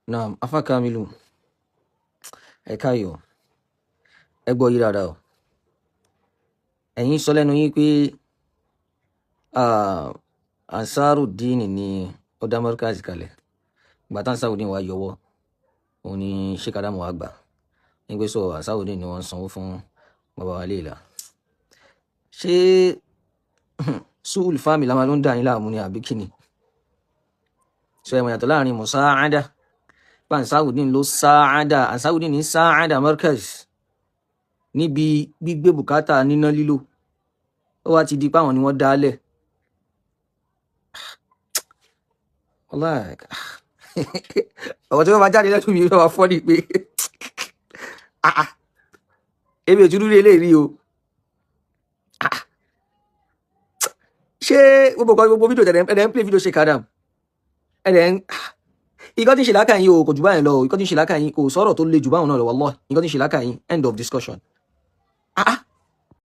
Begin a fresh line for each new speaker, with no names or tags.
Naam, Afa Kamilu, ẹ káyọ̀, ẹ gbọ́ yìí dáadáa o. Ẹ̀yin sọ lẹ́nu yín pé Ansarudeen ni ó dá Markaz kalẹ̀. Ìgbà tí Ansarudeen wá yọwọ́, òun ni Sheikh Adamu wá gbà. Nígbà sọ Ansarudeen ni wọ́n sanwó fún bàbá wa Leila. Ṣé Suul Fahmi la máa ló ń dà yín láàmú ni àbí kíni? Sọ ẹ̀mọ̀ yàtọ̀ láàrin Musa'ada pé Ansarudeen ló Sa'ada, Ansarudeen ní Sa'ada Markaz níbi gbígbé bùkátà níná lílò. Ó wá ti di pé àwọn ni wọ́n dálẹ̀. Wallahi ọ̀rọ̀ tí wọ́n máa jáde lẹ́nu mi wọ́n máa fọ́ ni pé ebi òtún lórí eléyìí o. Ṣé gbogbo fídíò ẹ̀dẹ̀ ń play fídíò Sheikh Adam ẹ̀dẹ̀ ń ikọ́ tí ń ṣe lákàáyín o kò jù báyìí lọ ikọ́ tí ń ṣe lákàáyín kò sọ̀rọ̀ tó le jù báwọn náà lọ wallahi ikọ́ tí ń ṣe lákàáyín end of discussion.